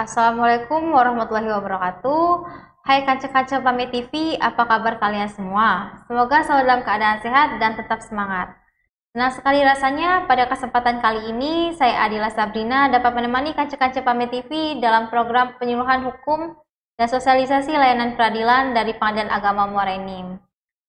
Assalamualaikum warahmatullahi wabarakatuh. Hai kanca-kanca Pamit TV, apa kabar kalian semua? Semoga selalu dalam keadaan sehat dan tetap semangat. Senang sekali rasanya pada kesempatan kali ini saya Adila Sabrina dapat menemani kanca-kanca Pamit TV dalam program penyuluhan hukum dan sosialisasi layanan peradilan dari Pengadilan Agama Muara Enim.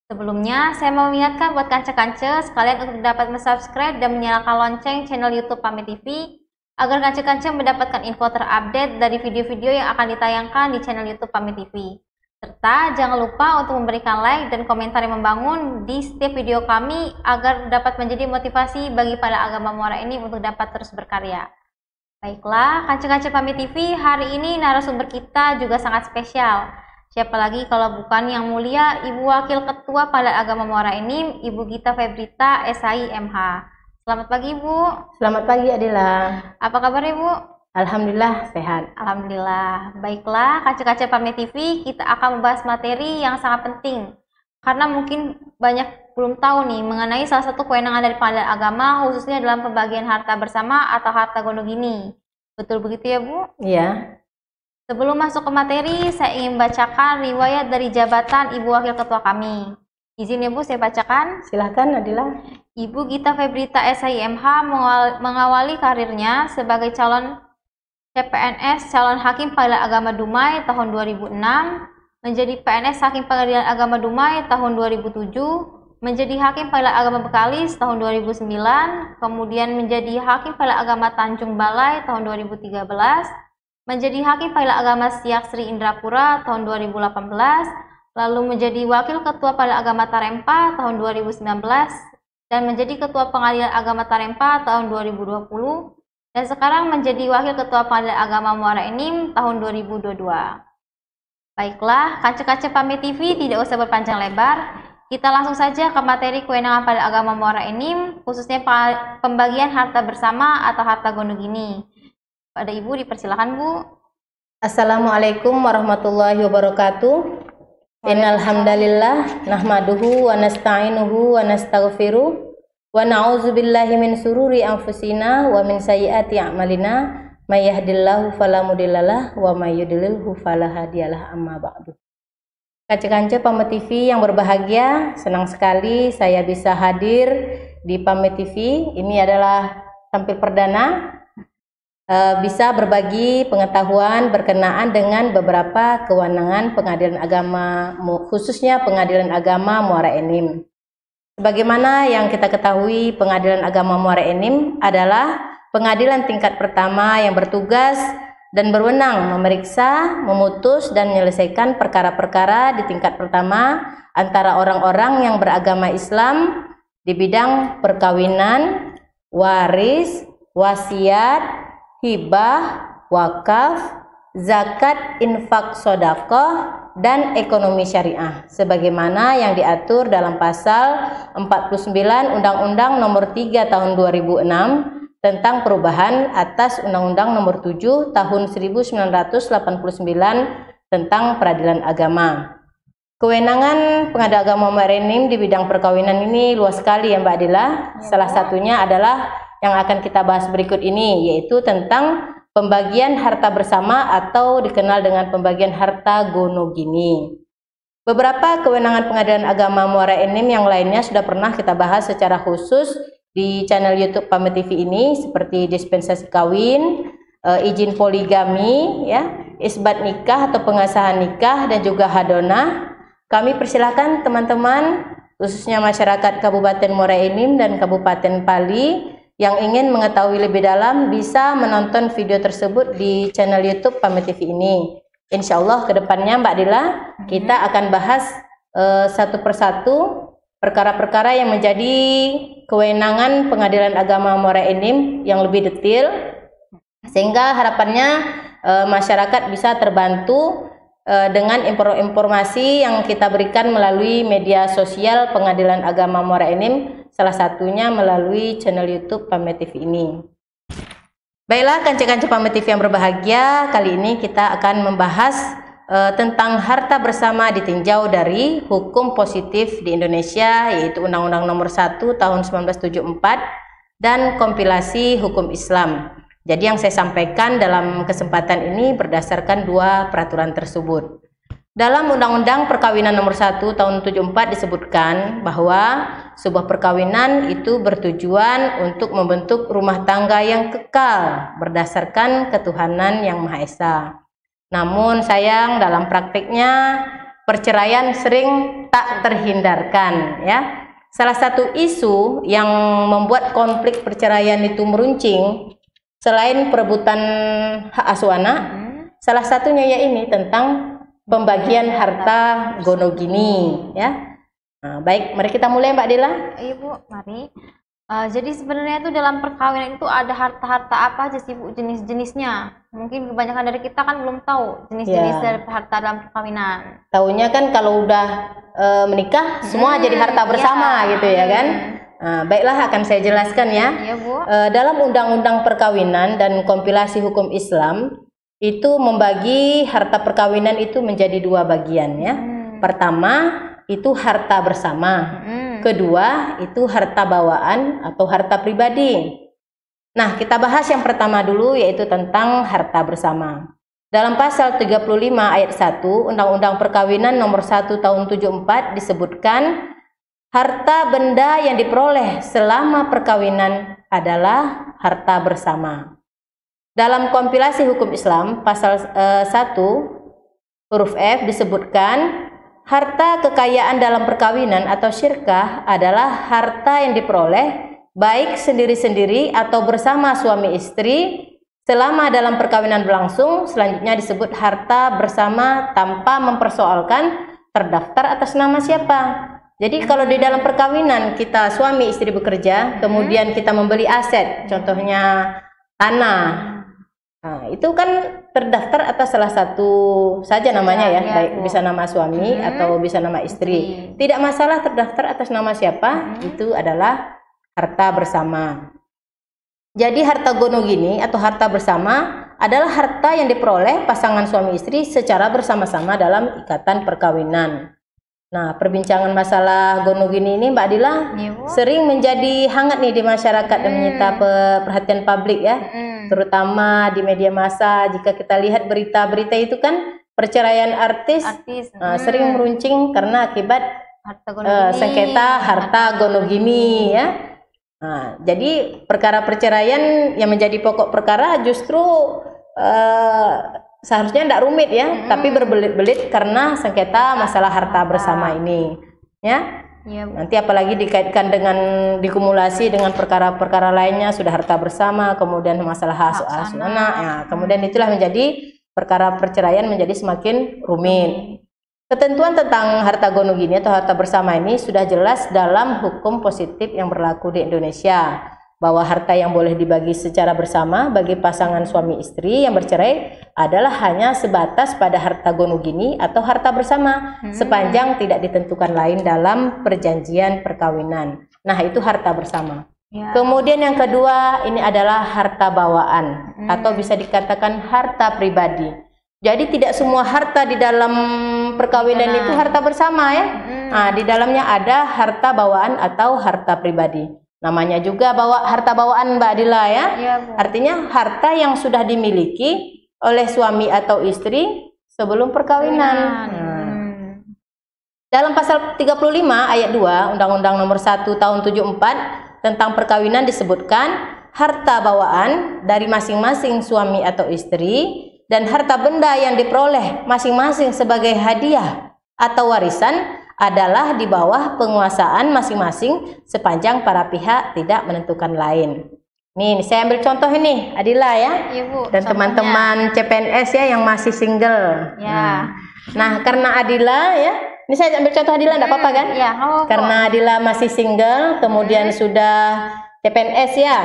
Sebelumnya, saya mau mengingatkan buat kanca-kanca sekalian untuk dapat subscribe dan menyalakan lonceng channel YouTube Pamit TV agar kanca-kanca mendapatkan info terupdate dari video-video yang akan ditayangkan di channel YouTube Pamit TV. Serta jangan lupa untuk memberikan like dan komentar yang membangun di setiap video kami agar dapat menjadi motivasi bagi para agama Muara Enim untuk dapat terus berkarya. Baiklah, kanca-kanca Pamit TV, hari ini narasumber kita juga sangat spesial. Siapa lagi kalau bukan yang mulia Ibu Wakil Ketua Pengadilan Agama Muara Enim, Ibu Gita Febrita, SI MH. Selamat pagi, Ibu. Selamat pagi, Adila. Apa kabar, Ibu? Alhamdulillah, sehat. Alhamdulillah. Baiklah, kaca-kaca Pamit TV, kita akan membahas materi yang sangat penting. Karena mungkin banyak belum tahu nih mengenai salah satu kewenangan dari Pengadilan Agama, khususnya dalam pembagian harta bersama atau harta gonogini. Betul begitu ya, Bu? Iya. Sebelum masuk ke materi, saya ingin membacakan riwayat dari jabatan Ibu Wakil Ketua kami. Izin ya, Bu, saya bacakan. Silahkan, Adila. Ibu Gita Febrita SIMH mengawali karirnya sebagai calon CPNS calon Hakim Pengadilan Agama Dumai tahun 2006, menjadi PNS Hakim Pengadilan Agama Dumai tahun 2007, menjadi Hakim Pengadilan Agama Bekalis tahun 2009, kemudian menjadi Hakim Pengadilan Agama Tanjung Balai tahun 2013, menjadi Hakim Pengadilan Agama Siak Sri Indrapura tahun 2018, lalu menjadi Wakil Ketua Pengadilan Agama Tarempa tahun 2019, dan menjadi Ketua Pengadilan Agama Tarempa tahun 2020, dan sekarang menjadi Wakil Ketua Pengadilan Agama Muara Enim tahun 2022. Baiklah, kanca-kanca Pamit TV tidak usah berpanjang lebar, kita langsung saja ke materi kewenangan Pengadilan Agama Muara Enim, khususnya pembagian harta bersama atau harta gonogini. Pada Ibu dipersilakan, Bu. Assalamualaikum warahmatullahi wabarakatuh. Innal hamdalillah nahmaduhu wa nasta'inuhu wa nastaghfiruh wa na'udzubillahi min sururi anfusina wa min sayyiati a'malina may yahdihillahu fala mudhillalah wa may yudlilhu fala hadiyalah, amma ba'du. Kanca-kanca Pamit TV yang berbahagia, senang sekali saya bisa hadir di Pamit TV. Ini adalah tampil perdana, bisa berbagi pengetahuan berkenaan dengan beberapa kewenangan Pengadilan Agama, khususnya Pengadilan Agama Muara Enim. Sebagaimana yang kita ketahui, Pengadilan Agama Muara Enim adalah pengadilan tingkat pertama yang bertugas dan berwenang memeriksa, memutus, dan menyelesaikan perkara-perkara di tingkat pertama antara orang-orang yang beragama Islam di bidang perkawinan, waris, wasiat, hibah, wakaf, zakat, infak, sodakoh, dan ekonomi syariah sebagaimana yang diatur dalam pasal 49 Undang-Undang Nomor 3 Tahun 2006 tentang perubahan atas Undang-Undang Nomor 7 Tahun 1989 tentang peradilan agama. Kewenangan Pengadilan Agama Muara Enim di bidang perkawinan ini luas sekali ya, Mbak Adila. Salah satunya adalah yang akan kita bahas berikut ini, yaitu tentang pembagian harta bersama atau dikenal dengan pembagian harta gonogini. Beberapa kewenangan Pengadilan Agama Muara Enim yang lainnya sudah pernah kita bahas secara khusus di channel YouTube Pamit TV ini, seperti dispensasi kawin, izin poligami, ya, isbat nikah atau pengesahan nikah, dan juga hadonah. Kami persilahkan teman-teman, khususnya masyarakat Kabupaten Muara Enim dan Kabupaten Pali, yang ingin mengetahui lebih dalam bisa menonton video tersebut di channel YouTube Pamit TV ini. Insya Allah kedepannya, Mbak Dila, kita akan bahas satu persatu perkara-perkara yang menjadi kewenangan Pengadilan Agama Muara Enim yang lebih detail, sehingga harapannya masyarakat bisa terbantu dengan informasi yang kita berikan melalui media sosial Pengadilan Agama Muara Enim, salah satunya melalui channel YouTube Pamit TV ini. Baiklah kanca-kanca Pamit TV yang berbahagia, kali ini kita akan membahas tentang harta bersama ditinjau dari hukum positif di Indonesia, yaitu Undang-Undang Nomor 1 Tahun 1974 dan kompilasi hukum Islam. Jadi yang saya sampaikan dalam kesempatan ini berdasarkan dua peraturan tersebut. Dalam Undang-Undang Perkawinan Nomor 1 Tahun 74 disebutkan bahwa sebuah perkawinan itu bertujuan untuk membentuk rumah tangga yang kekal berdasarkan ketuhanan yang Maha Esa. Namun sayang dalam praktiknya perceraian sering tak terhindarkan ya. Salah satu isu yang membuat konflik perceraian itu meruncing selain perebutan hak asuh anak, salah satunya ya ini tentang pembagian harta gonogini ya. Nah, baik, mari kita mulai Mbak Dila. Iya Bu, mari. Jadi sebenarnya itu dalam perkawinan itu ada harta-harta apa aja sih Bu, jenis-jenisnya? Mungkin kebanyakan dari kita kan belum tahu jenis-jenis dari harta dalam perkawinan. Taunya kan kalau udah menikah semua jadi harta bersama gitu ya kan. Nah, baiklah akan saya jelaskan ya. Iya Bu. Dalam Undang-Undang Perkawinan dan Kompilasi Hukum Islam itu membagi harta perkawinan itu menjadi dua bagian ya. Pertama itu harta bersama. Kedua itu harta bawaan atau harta pribadi. Nah, kita bahas yang pertama dulu yaitu tentang harta bersama. Dalam pasal 35 ayat 1 Undang-Undang Perkawinan Nomor 1 Tahun 74 disebutkan harta benda yang diperoleh selama perkawinan adalah harta bersama. Dalam kompilasi hukum Islam pasal 1 huruf F disebutkan harta kekayaan dalam perkawinan atau syirkah adalah harta yang diperoleh baik sendiri-sendiri atau bersama suami istri selama dalam perkawinan berlangsung. Selanjutnya disebut harta bersama tanpa mempersoalkan terdaftar atas nama siapa. Jadi kalau di dalam perkawinan kita suami istri bekerja, kemudian kita membeli aset, contohnya tanah. Nah, itu kan terdaftar atas salah satu saja namanya ya, baik bisa nama suami atau bisa nama istri. Tidak masalah terdaftar atas nama siapa, itu adalah harta bersama. Jadi harta gonogini atau harta bersama adalah harta yang diperoleh pasangan suami istri secara bersama-sama dalam ikatan perkawinan. Nah, perbincangan masalah gonogini ini Mbak Dila sering menjadi hangat nih di masyarakat dan menyita perhatian publik ya. Terutama di media massa. Jika kita lihat berita-berita itu kan perceraian artis sering meruncing karena akibat sengketa harta gonogini ya. Nah, jadi perkara perceraian yang menjadi pokok perkara justru seharusnya tidak rumit ya, tapi berbelit-belit karena sengketa masalah harta bersama ini ya. Nanti apalagi dikaitkan dengan dikumulasi dengan perkara-perkara lainnya, sudah harta bersama, kemudian masalah asuh anak ya, kemudian itulah menjadi perkara perceraian menjadi semakin rumit. Ketentuan tentang harta gonogini atau harta bersama ini sudah jelas dalam hukum positif yang berlaku di Indonesia, bahwa harta yang boleh dibagi secara bersama bagi pasangan suami istri yang bercerai adalah hanya sebatas pada harta gonogini atau harta bersama sepanjang tidak ditentukan lain dalam perjanjian perkawinan. Nah, itu harta bersama. Kemudian yang kedua ini adalah harta bawaan atau bisa dikatakan harta pribadi. Jadi tidak semua harta di dalam perkawinan itu harta bersama ya. Nah, di dalamnya ada harta bawaan atau harta pribadi. Namanya juga harta bawaan Mbak Dila ya. Artinya harta yang sudah dimiliki oleh suami atau istri sebelum perkawinan. Dalam pasal 35 ayat 2 Undang-Undang Nomor 1 Tahun 74 tentang perkawinan disebutkan harta bawaan dari masing-masing suami atau istri dan harta benda yang diperoleh masing-masing sebagai hadiah atau warisan adalah di bawah penguasaan masing-masing sepanjang para pihak tidak menentukan lain. Nih, saya ambil contoh ini, Adila ya, dan teman-teman CPNS ya yang masih single. Nah, karena Adila ya, ini saya ambil contoh Adila, enggak apa-apa kan? Karena Adila masih single, kemudian sudah CPNS ya,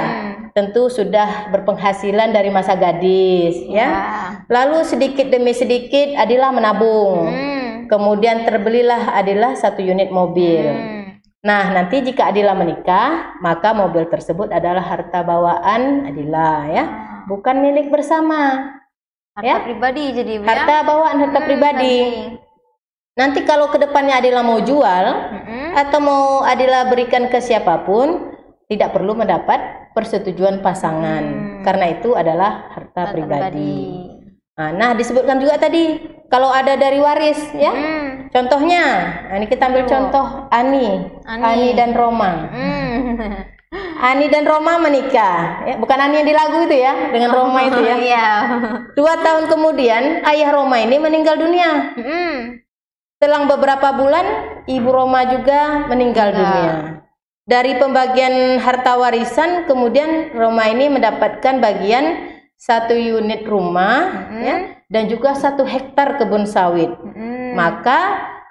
tentu sudah berpenghasilan dari masa gadis ya. Lalu sedikit demi sedikit Adila menabung. Kemudian terbelilah Adila 1 unit mobil. Nah, nanti jika Adila menikah, maka mobil tersebut adalah harta bawaan Adila ya, bukan milik bersama. Harta pribadi jadi harta bawaan, harta pribadi. Nanti kalau kedepannya Adila mau jual atau mau Adila berikan ke siapapun, tidak perlu mendapat persetujuan pasangan, karena itu adalah harta pribadi. Nah, disebutkan juga tadi kalau ada dari waris, ya. Contohnya, ini kita ambil contoh Ani dan Roma. Ani dan Roma menikah, ya, bukan Ani yang di lagu itu ya, dengan Roma itu ya. Iya. 2 tahun kemudian ayah Roma ini meninggal dunia. Selang beberapa bulan ibu Roma juga meninggal dunia. Dari pembagian harta warisan, kemudian Roma ini mendapatkan bagian 1 unit rumah, ya, dan juga 1 hektar kebun sawit. Maka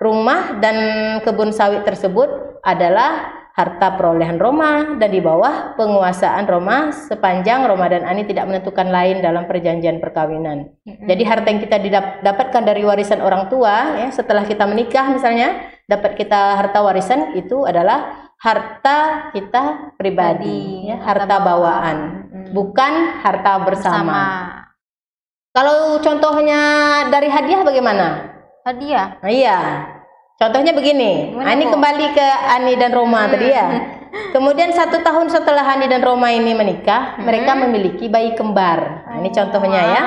rumah dan kebun sawit tersebut adalah harta perolehan Roma dan di bawah penguasaan Roma sepanjang Roma dan Ani tidak menentukan lain dalam perjanjian perkawinan. Jadi harta yang kita dapatkan dari warisan orang tua, ya, setelah kita menikah misalnya, dapat kita harta warisan, itu adalah harta kita pribadi, ya, harta bawaan, bukan harta bersama. Kalau contohnya dari hadiah bagaimana? Hadiah? Nah, iya. Contohnya begini, ini kembali ke Ani dan Roma tadi ya. Kemudian 1 tahun setelah Ani dan Roma ini menikah, mereka memiliki bayi kembar. Nah, ini contohnya ya.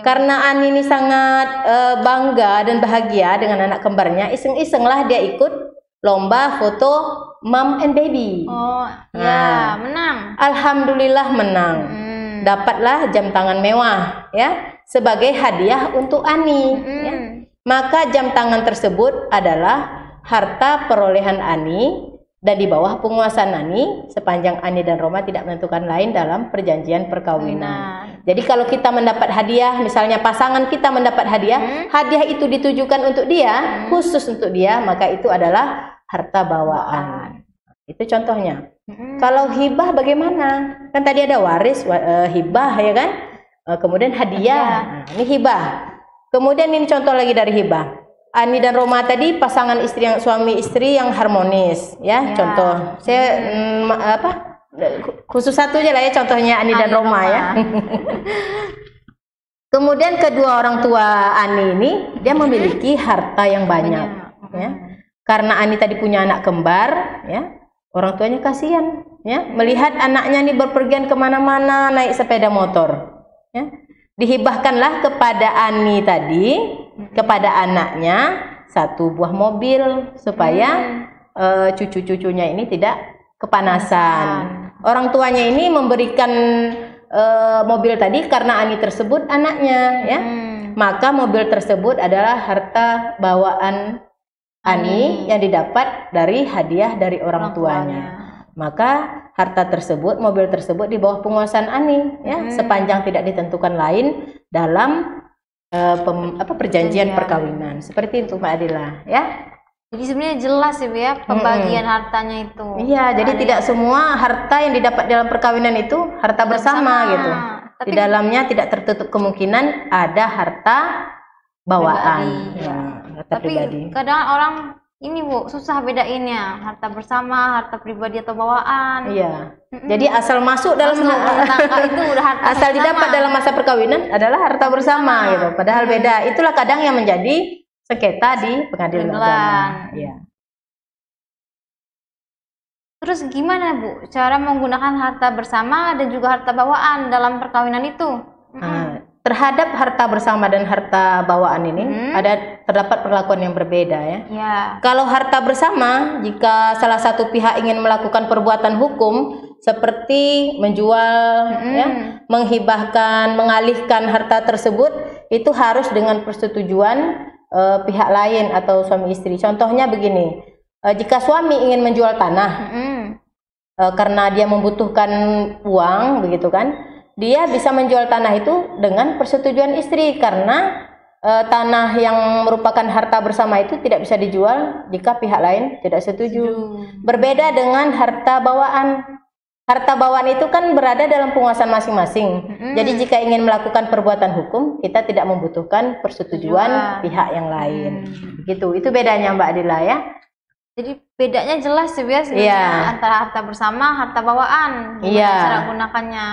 Karena Ani ini sangat bangga dan bahagia dengan anak kembarnya, iseng-isenglah dia ikut lomba foto mom and baby. Ya, menang. Alhamdulillah menang. Dapatlah jam tangan mewah, ya, sebagai hadiah untuk Ani. Ya. Maka jam tangan tersebut adalah harta perolehan Ani dan di bawah penguasaan Ani sepanjang Ani dan Roma tidak menentukan lain dalam perjanjian perkawinan. Jadi kalau kita mendapat hadiah, misalnya pasangan kita mendapat hadiah, hadiah itu ditujukan untuk dia, khusus untuk dia, maka itu adalah harta bawaan. Itu contohnya. Kalau hibah bagaimana? Kan tadi ada waris, hibah ya kan? Kemudian hadiah. Nah, ini hibah. Kemudian ini contoh lagi dari hibah. Ani dan Roma tadi pasangan suami istri yang harmonis, ya. Contoh saya khusus satu aja lah ya, contohnya Ani dan Roma ya. Kemudian kedua orang tua Ani ini dia memiliki harta yang banyak, ya. Karena Ani tadi punya anak kembar, ya. Orang tuanya kasihan, ya, melihat anaknya ini berpergian kemana-mana naik sepeda motor, ya. Dihibahkanlah kepada Ani tadi, kepada anaknya 1 buah mobil supaya cucu-cucunya ini tidak kepanasan. Orang tuanya ini memberikan mobil tadi karena Ani tersebut anaknya, ya. Maka mobil tersebut adalah harta bawaan Ani yang didapat dari hadiah dari orang tuanya. Maka harta tersebut, mobil tersebut di bawah penguasaan Ani, ya, sepanjang tidak ditentukan lain dalam perjanjian perkawinan. Seperti itu Mbak Adila, ya. Jadi sebenarnya jelas ya, Bu, ya, pembagian hartanya itu. Iya, jadi tidak semua harta yang didapat dalam perkawinan itu harta bersama gitu. Tapi di dalamnya tidak tertutup kemungkinan ada harta bawaan. Ya, harta pribadi. Kadang orang ini Bu, susah bedainnya harta bersama, harta pribadi atau bawaan. Iya. Jadi asal masuk dalam itu udah harta asal didapat dalam masa perkawinan adalah harta bersama gitu. Padahal beda. Itulah kadang yang menjadi sengketa di pengadilan agama. Iya. Terus gimana Bu cara menggunakan harta bersama dan juga harta bawaan dalam perkawinan itu? Terhadap harta bersama dan harta bawaan ini terdapat perlakuan yang berbeda, ya. Kalau harta bersama, jika salah satu pihak ingin melakukan perbuatan hukum seperti menjual, ya, menghibahkan, mengalihkan harta tersebut, itu harus dengan persetujuan pihak lain atau suami istri. Contohnya begini, jika suami ingin menjual tanah karena dia membutuhkan uang, begitu kan? Dia bisa menjual tanah itu dengan persetujuan istri karena tanah yang merupakan harta bersama itu tidak bisa dijual jika pihak lain tidak setuju. Berbeda dengan harta bawaan. Harta bawaan itu kan berada dalam penguasaan masing-masing. Jadi jika ingin melakukan perbuatan hukum, kita tidak membutuhkan persetujuan pihak yang lain. Begitu. Itu bedanya Mbak Adila, ya. Jadi bedanya jelas sebenarnya antara harta bersama, harta bawaan. Cara gunakannya.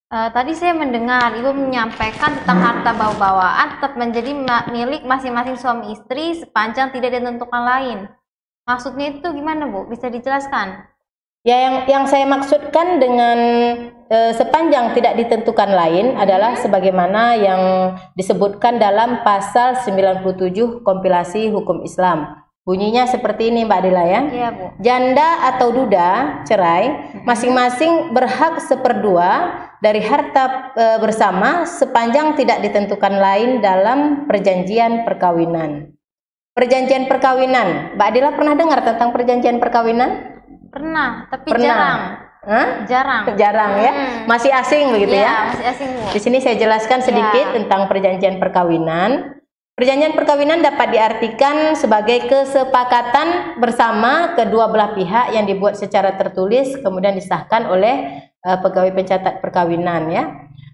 Tadi saya mendengar Ibu menyampaikan tentang harta bawaan tetap menjadi milik masing-masing suami istri sepanjang tidak ditentukan lain. Maksudnya itu gimana, Bu? Bisa dijelaskan? Ya, yang saya maksudkan dengan sepanjang tidak ditentukan lain adalah sebagaimana yang disebutkan dalam pasal 97 kompilasi hukum Islam. Bunyinya seperti ini, Mbak Adila ya. Iya, Bu. Janda atau duda cerai masing-masing berhak 1/2 dari harta bersama sepanjang tidak ditentukan lain dalam perjanjian perkawinan. Perjanjian perkawinan, Mbak Adila pernah dengar tentang perjanjian perkawinan? Pernah, tapi Pernah. jarang. Hah? Jarang Ya, masih asing begitu Iya, ya. masih asing, Bu. Di sini saya jelaskan sedikit tentang perjanjian perkawinan. Perjanjian perkawinan dapat diartikan sebagai kesepakatan bersama kedua belah pihak yang dibuat secara tertulis kemudian disahkan oleh pegawai pencatat perkawinan ya.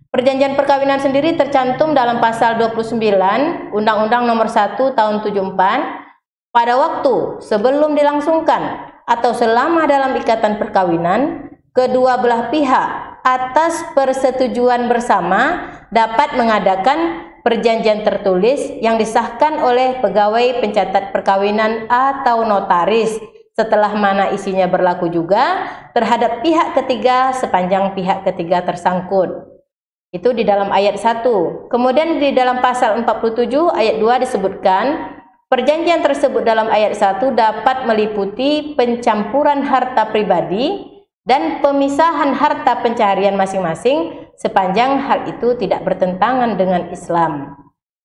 Perjanjian perkawinan sendiri tercantum dalam pasal 29 Undang-Undang Nomor 1 Tahun 74 pada waktu sebelum dilangsungkan atau selama dalam ikatan perkawinan, kedua belah pihak atas persetujuan bersama dapat mengadakan perjanjian tertulis yang disahkan oleh pegawai pencatat perkawinan atau notaris setelah mana isinya berlaku juga terhadap pihak ketiga sepanjang pihak ketiga tersangkut. Itu di dalam ayat 1. Kemudian di dalam pasal 47 ayat 2 disebutkan perjanjian tersebut dalam ayat 1 dapat meliputi pencampuran harta pribadi dan pemisahan harta pencaharian masing-masing sepanjang hal itu tidak bertentangan dengan Islam.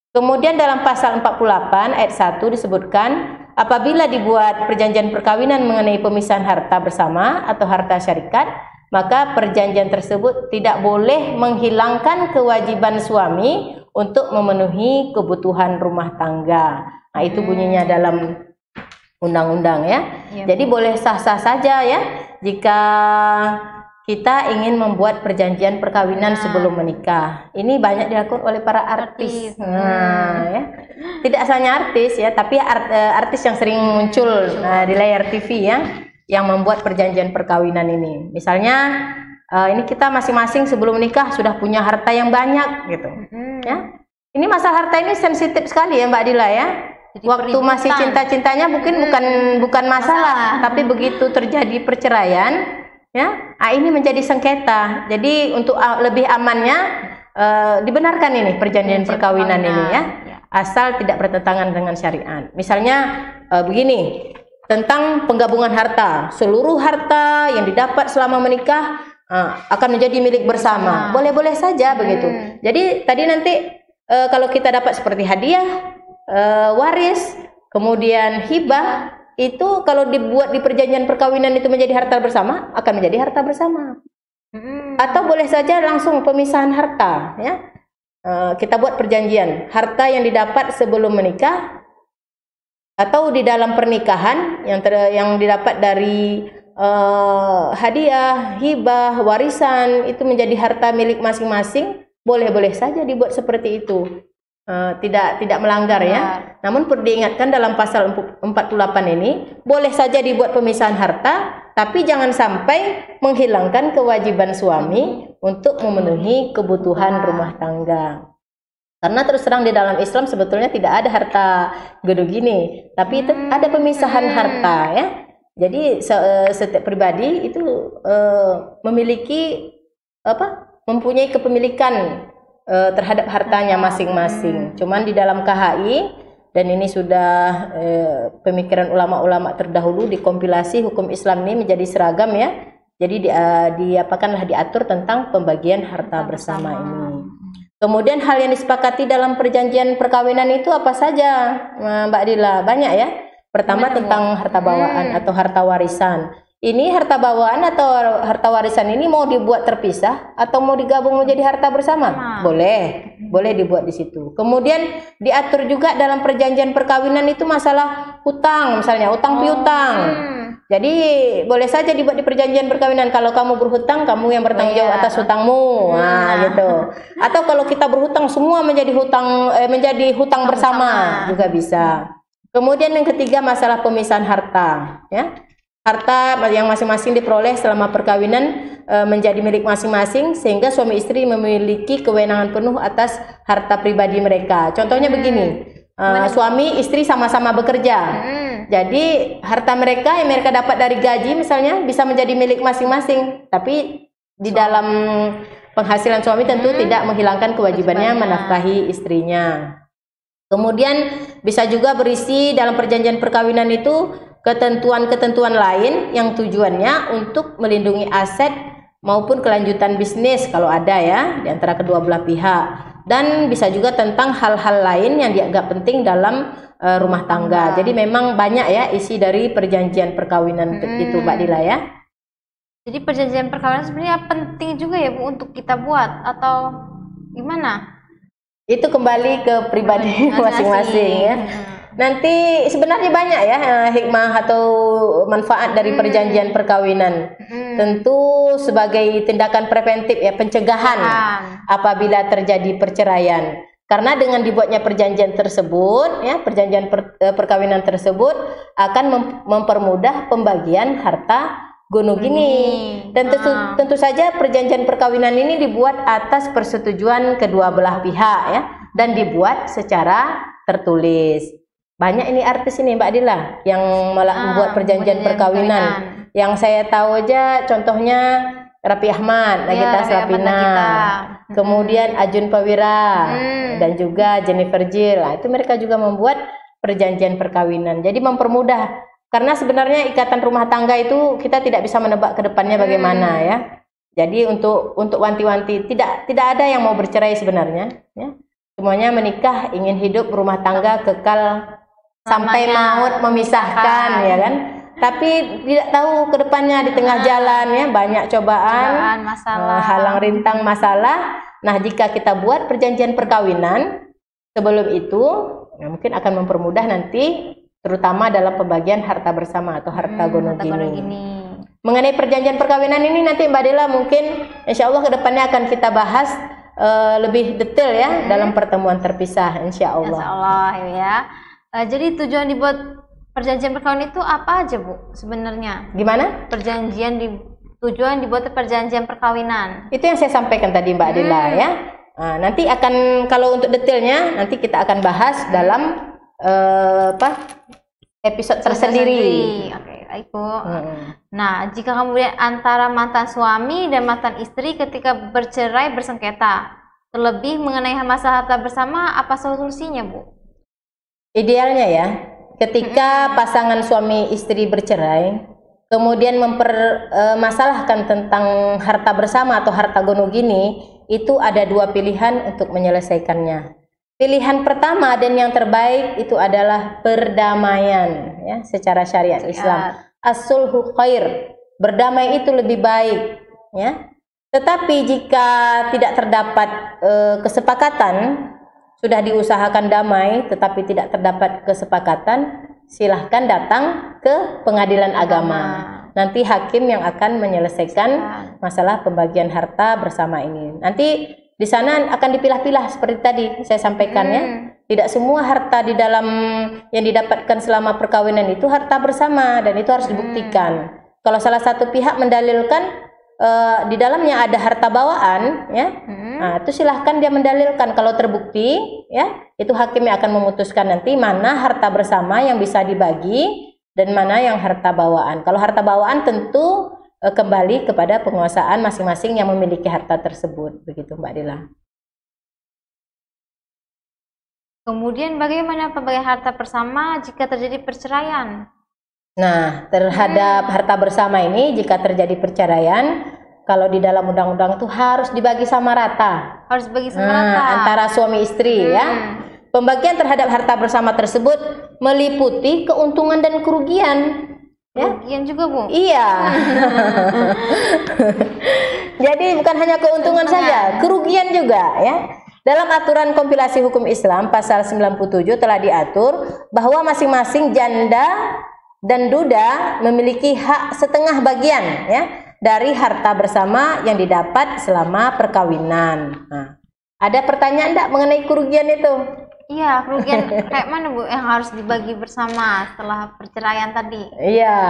Kemudian dalam pasal 48 ayat 1 disebutkan apabila dibuat perjanjian perkawinan mengenai pemisahan harta bersama atau harta syarikat, maka perjanjian tersebut tidak boleh menghilangkan kewajiban suami untuk memenuhi kebutuhan rumah tangga. Nah, itu bunyinya dalam undang-undang ya. Jadi boleh sah-sah saja ya jika kita ingin membuat perjanjian perkawinan sebelum menikah. Ini banyak dilakukan oleh para artis. Nah, ya. Tidak hanya artis ya, tapi artis yang sering muncul di layar TV ya, yang membuat perjanjian perkawinan ini. Misalnya ini kita masing-masing sebelum menikah sudah punya harta yang banyak gitu. Ya. Ini masalah harta ini sensitif sekali ya Mbak Adila ya. Jadi waktu masih cinta-cintanya mungkin bukan masalah, tapi begitu terjadi perceraian ya, ini menjadi sengketa. Jadi untuk lebih amannya dibenarkan ini perjanjian perkawinan ini ya, asal tidak bertentangan dengan syariat. Misalnya begini, tentang penggabungan harta, seluruh harta yang didapat selama menikah akan menjadi milik bersama. Boleh-boleh saja begitu. Jadi tadi nanti kalau kita dapat seperti hadiah, waris, kemudian hibah, itu kalau dibuat di perjanjian perkawinan itu menjadi harta bersama, akan menjadi harta bersama. Atau boleh saja langsung pemisahan harta ya. Kita buat perjanjian harta yang didapat sebelum menikah atau di dalam pernikahan yang didapat dari hadiah, hibah, warisan itu menjadi harta milik masing-masing, boleh-boleh saja dibuat seperti itu. Tidak melanggar ya. Namun perlu diingatkan dalam pasal 48 ini boleh saja dibuat pemisahan harta, tapi jangan sampai menghilangkan kewajiban suami untuk memenuhi kebutuhan rumah tangga. Karena terus terang di dalam Islam sebetulnya tidak ada harta gedung gini, tapi itu ada pemisahan harta ya. Jadi setiap pribadi itu memiliki mempunyai kepemilikan terhadap hartanya masing-masing. Cuman di dalam KHI, dan ini sudah pemikiran ulama-ulama terdahulu, dikompilasi hukum Islam ini menjadi seragam ya. Jadi diatur tentang pembagian harta bersama ini. Kemudian hal yang disepakati dalam perjanjian perkawinan itu apa saja, Mbak Dila? Banyak ya. Pertama tentang harta bawaan atau harta warisan. Ini harta bawaan atau harta warisan ini mau dibuat terpisah atau mau digabung menjadi harta bersama? Boleh dibuat di situ. Kemudian diatur juga dalam perjanjian perkawinan itu masalah hutang, misalnya hutang piutang. Jadi boleh saja dibuat di perjanjian perkawinan, kalau kamu berhutang, kamu yang bertanggung jawab atas hutangmu. Nah, gitu. Atau kalau kita berhutang semua menjadi hutang bersama juga bisa. Kemudian yang ketiga masalah pemisahan harta, ya. Harta yang masing-masing diperoleh selama perkawinan menjadi milik masing-masing, sehingga suami istri memiliki kewenangan penuh atas harta pribadi mereka. Contohnya begini, suami istri sama-sama bekerja. Jadi harta mereka yang mereka dapat dari gaji misalnya bisa menjadi milik masing-masing, tapi di dalam penghasilan suami tentu tidak menghilangkan kewajibannya menafkahi istrinya. Kemudian bisa juga berisi dalam perjanjian perkawinan itu ketentuan-ketentuan lain yang tujuannya untuk melindungi aset maupun kelanjutan bisnis kalau ada ya di antara kedua belah pihak. Dan bisa juga tentang hal-hal lain yang dianggap penting dalam rumah tangga. Jadi memang banyak ya isi dari perjanjian perkawinan itu Mbak Dila ya. Jadi perjanjian perkawinan sebenarnya penting juga ya Bu untuk kita buat atau gimana? Itu kembali ke pribadi masing-masing ya. Nanti sebenarnya banyak ya hikmah atau manfaat dari perjanjian perkawinan. Tentu sebagai tindakan preventif ya, pencegahan apabila terjadi perceraian. Karena dengan dibuatnya perjanjian tersebut ya, perjanjian perkawinan tersebut akan mempermudah pembagian harta gono gini. Dan tentu saja perjanjian perkawinan ini dibuat atas persetujuan kedua belah pihak ya, dan dibuat secara tertulis. Banyak ini artis ini Mbak Dila yang malah membuat perjanjian perkawinan. Yang saya tahu aja contohnya Raffi Ahmad, Nagita Slavina, kemudian Ajun Prawira dan juga Jennifer Jill. Nah, itu mereka juga membuat perjanjian perkawinan. Jadi mempermudah, karena sebenarnya ikatan rumah tangga itu kita tidak bisa menebak ke depannya bagaimana ya. Jadi untuk wanti-wanti tidak ada yang mau bercerai sebenarnya ya. Semuanya menikah ingin hidup rumah tangga kekal sampai maut memisahkan ya kan. Tapi tidak tahu ke depannya di tengah jalan ya banyak cobaan, masalah, halang rintang masalah. Nah, jika kita buat perjanjian perkawinan sebelum itu mungkin akan mempermudah nanti terutama dalam pembagian harta bersama atau harta gono gini. Mengenai perjanjian perkawinan ini nanti Mbak Dela mungkin insya Allah ke depannya akan kita bahas lebih detail ya dalam pertemuan terpisah insya Allah. Insya Allah ya. Jadi tujuan dibuat perjanjian perkawinan itu apa aja Bu sebenarnya? Gimana? Tujuan dibuat perjanjian perkawinan. Itu yang saya sampaikan tadi Mbak Dila ya. Nah, nanti akan kalau untuk detailnya nanti kita akan bahas dalam episode tersendiri. Oke, baik Bu. Nah, jika kemudian antara mantan suami dan mantan istri ketika bercerai bersengketa, terlebih mengenai masalah harta bersama, apa solusinya Bu? Idealnya ya, ketika pasangan suami istri bercerai, kemudian mempermasalahkan tentang harta bersama atau harta gono gini, itu ada dua pilihan untuk menyelesaikannya. Pilihan pertama dan yang terbaik itu adalah perdamaian ya, secara syariat Islam. As-sulhu khair, berdamai itu lebih baik ya. Tetapi jika tidak terdapat kesepakatan, sudah diusahakan damai tetapi tidak terdapat kesepakatan, silahkan datang ke pengadilan agama. Nanti hakim yang akan menyelesaikan masalah pembagian harta bersama ini. Nanti di sana akan dipilah-pilah seperti tadi saya sampaikan ya. Tidak semua harta di dalam yang didapatkan selama perkawinan itu harta bersama, dan itu harus dibuktikan. Kalau salah satu pihak mendalilkan di dalamnya ada harta bawaan ya, nah, itu silahkan dia mendalilkan. Kalau terbukti ya, itu hakim yang akan memutuskan nanti mana harta bersama yang bisa dibagi dan mana yang harta bawaan. Kalau harta bawaan tentu kembali kepada penguasaan masing-masing yang memiliki harta tersebut, begitu Mbak Dila. Kemudian bagaimana pembagian harta bersama jika terjadi perceraian? Nah, terhadap harta bersama ini jika terjadi perceraian, kalau di dalam undang-undang itu harus dibagi sama rata. Harus dibagi sama rata antara suami istri ya. Pembagian terhadap harta bersama tersebut meliputi keuntungan dan kerugian. Kerugian juga Bu? Iya. Jadi bukan hanya keuntungan saja, kerugian juga ya. Dalam aturan kompilasi hukum Islam pasal 97 telah diatur bahwa masing-masing janda dan duda memiliki hak setengah bagian ya dari harta bersama yang didapat selama perkawinan. Nah, ada pertanyaan enggak mengenai kerugian itu? Iya, kerugian kayak mana Bu yang harus dibagi bersama setelah perceraian tadi? Iya.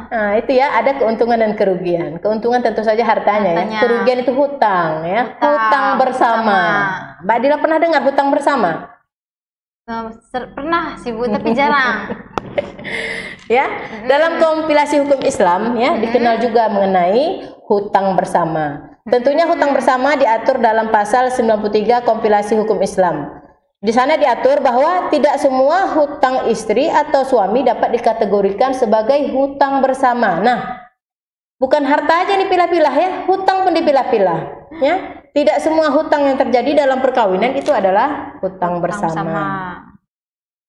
Nah, itu ya, ada keuntungan dan kerugian. Keuntungan tentu saja hartanya. Ya. Kerugian itu hutang ya, hutang bersama. Mbak Dila pernah dengar hutang bersama? Pernah sih Bu, tapi jarang. Ya, dalam kompilasi hukum Islam ya dikenal juga mengenai hutang bersama. Tentunya hutang bersama diatur dalam pasal 93 kompilasi hukum Islam. Di sana diatur bahwa tidak semua hutang istri atau suami dapat dikategorikan sebagai hutang bersama. Nah, bukan harta aja dipilah-pilah ya, hutang pun dipilah-pilah ya. Tidak semua hutang yang terjadi dalam perkawinan itu adalah hutang bersama.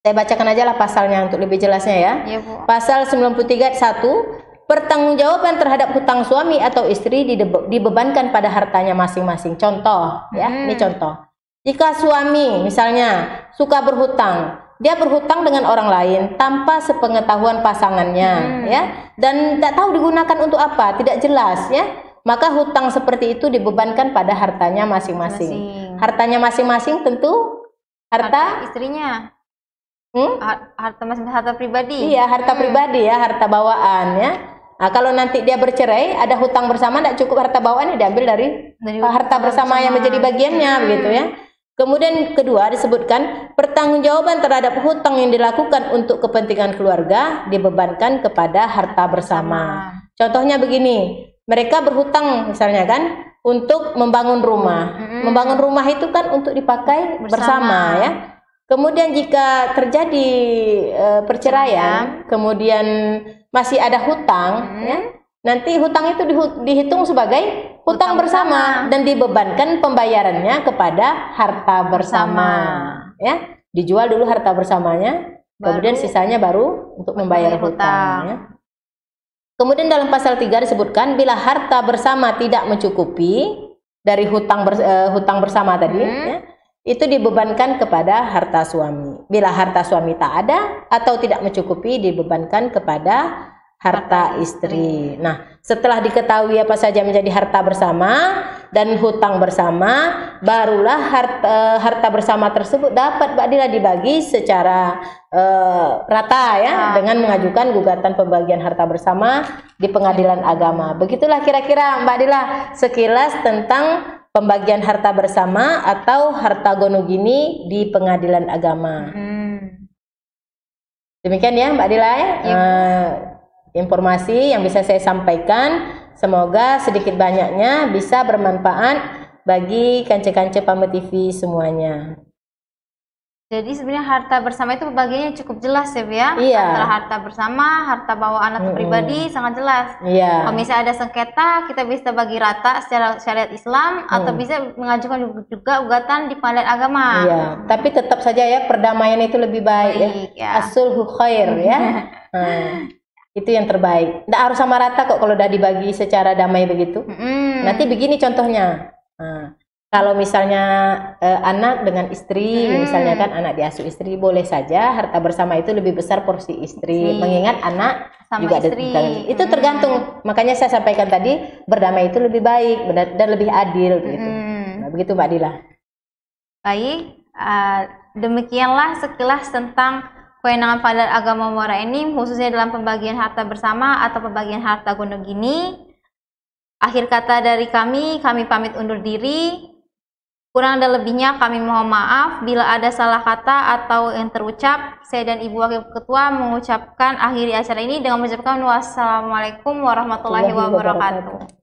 Saya bacakan aja lah pasalnya untuk lebih jelasnya ya. Iya, Bu. Pasal 93 1, pertanggungjawaban terhadap hutang suami atau istri dibebankan pada hartanya masing-masing. Contoh ya, ini contoh. Jika suami misalnya suka berhutang, dia berhutang dengan orang lain tanpa sepengetahuan pasangannya ya, dan tidak tahu digunakan untuk apa, tidak jelas ya, maka hutang seperti itu dibebankan pada hartanya masing-masing. Hartanya masing-masing tentu harta istrinya. Harta pribadi. Iya, harta pribadi ya, harta bawaan ya. Nah, kalau nanti dia bercerai, ada hutang bersama, tidak cukup harta bawaan, diambil dari harta bersama yang menjadi bagiannya, begitu ya. Kemudian kedua disebutkan pertanggungjawaban terhadap hutang yang dilakukan untuk kepentingan keluarga dibebankan kepada harta bersama. Contohnya begini, mereka berhutang misalnya kan untuk membangun rumah. Membangun rumah itu kan untuk dipakai bersama ya. Kemudian jika terjadi perceraian, kemudian masih ada hutang, ya, nanti hutang itu dihitung sebagai hutang bersama dan dibebankan pembayarannya kepada harta bersama. Ya, dijual dulu harta bersamanya, kemudian sisanya baru untuk membayar hutang. Ya. Kemudian dalam pasal 3 disebutkan bila harta bersama tidak mencukupi dari hutang bersama tadi, ya, itu dibebankan kepada harta suami. Bila harta suami tak ada atau tidak mencukupi, dibebankan kepada harta istri. Nah, setelah diketahui apa saja menjadi harta bersama dan hutang bersama, barulah harta bersama tersebut dapat dibagi secara rata ya, dengan mengajukan gugatan pembagian harta bersama di pengadilan agama. Begitulah kira-kira Mbak Dila sekilas tentang pembagian harta bersama atau harta gonogini di pengadilan agama. Demikian ya Mbak Dila ya. Informasi yang bisa saya sampaikan, semoga sedikit banyaknya bisa bermanfaat bagi kance-kance Pame TV semuanya. Jadi sebenarnya harta bersama itu pembagiannya cukup jelas ya, Bu ya? Iya. Antara harta bersama, harta bawaan atau pribadi sangat jelas. Iya. Kalau misalnya ada sengketa, kita bisa bagi rata secara syariat Islam atau bisa mengajukan juga gugatan di pengadilan agama. Iya. Tapi tetap saja ya perdamaian itu lebih baik ya. As-sulhu khair ya. Itu yang terbaik. Nggak harus sama rata kok kalau udah dibagi secara damai begitu. Nanti begini contohnya. Kalau misalnya anak dengan istri, misalnya kan anak diasuh istri, boleh saja harta bersama itu lebih besar porsi istri, mengingat anak sama juga istri. Itu tergantung. Makanya saya sampaikan tadi, berdamai itu lebih baik dan lebih adil gitu. Nah, begitu Mbak Dila. Baik, demikianlah sekilas tentang kewenangan pengadilan agama Muara Enim, khususnya dalam pembagian harta bersama atau pembagian harta gonogini. Akhir kata dari kami pamit undur diri. Kurang dan lebihnya kami mohon maaf. Bila ada salah kata atau yang terucap, saya dan Ibu Wakil Ketua mengucapkan akhiri acara ini dengan mengucapkan wassalamualaikum warahmatullahi wabarakatuh.